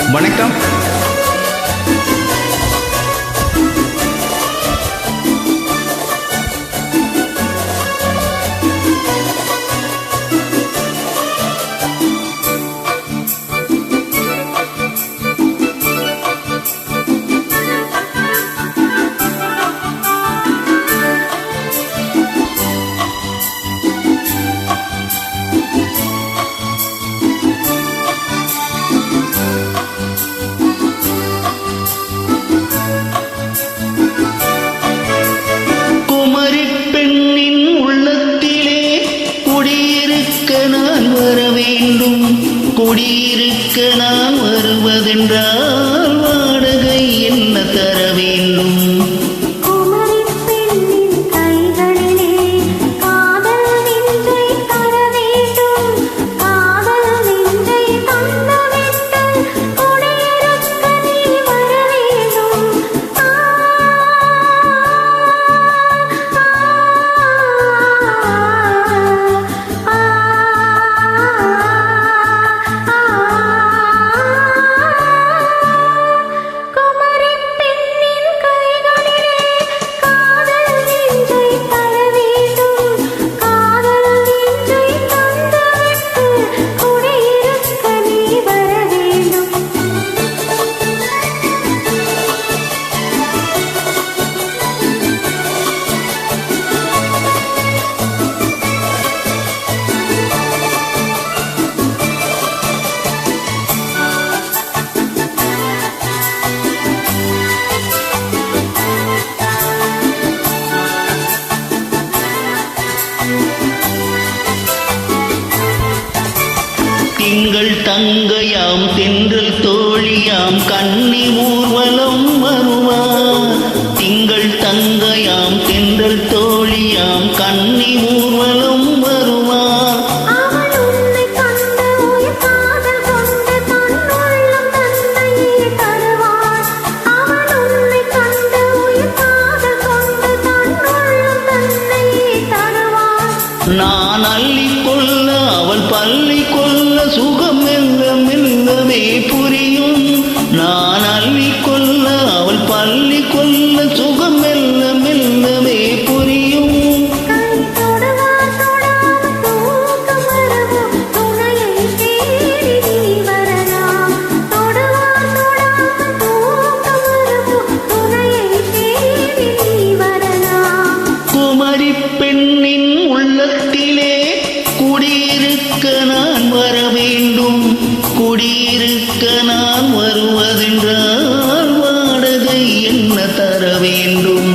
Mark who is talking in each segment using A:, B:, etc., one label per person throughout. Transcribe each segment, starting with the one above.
A: வணக்கம்.
B: குடியிருக்க நான் வருவதென்றால் வாடகை என்ன தர வேண்டும்? திங்கள் தங்கையாம் தென்றல் தோழியாம் கன்னி ஊர்வலம் வருவார். திங்கள் தங்கையாம் தென்றல் தோழியாம் கன்னி ஊர்வலம் வருவார். நான் அள்ளிக்கொள்ள அவள் பள்ளி கொள்ள சுகம் மெல்ல மெல்லவே புரியும். நான் அள்ளிக்கொள்ள அவள் பள்ளி கொள்ள சுகம் மெல்ல மெல்லவே புரியும். குமரி பெண்ணின் உள்ளத்திலே குடியிருக்க நான் வர வேண்டும். குடியிருக்க நான் வருவதென்றால் வாடகை என்ன தர வேண்டும்?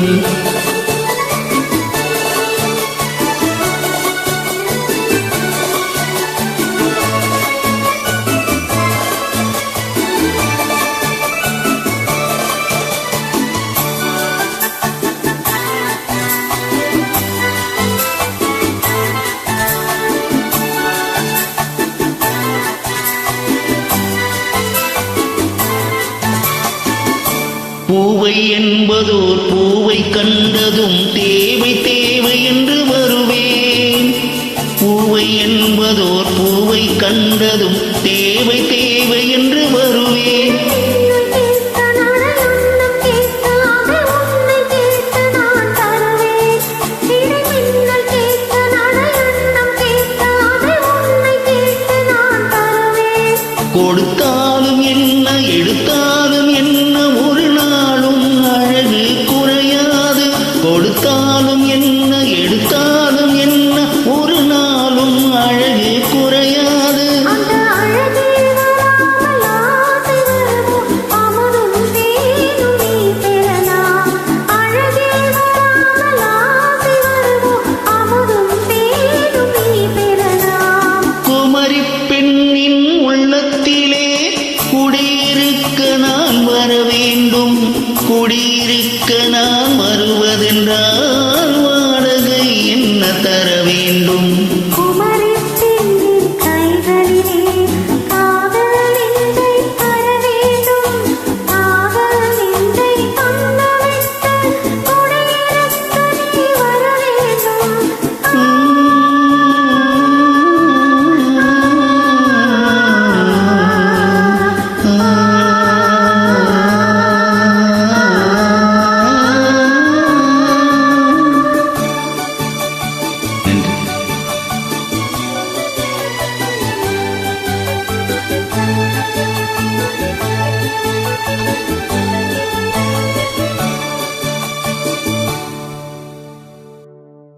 B: பூவை என்பதோர் பூவை கண்டதும் தேவை தேவை என்று வருவேன். பூவை என்பதோர் பூவை கண்டதும் தேவை தேவை என்று வருவேன். கொடுத்தாலும் என்ன எடுத்தாலும் என்ன ஒரு நாளும் அழகு குறையாது. கொடுத்தாலும் என்ன எடுத்தாலும் என்ன ஒரு நாளும் அழகு குறையாது. குமரி பெண்ணின் உள்ளத்திலே குடியிருக்க நான் வர வேண்டும். குடியிருக்க நான் வருவதென்றால் வாடகை என்ன தர வேண்டும்?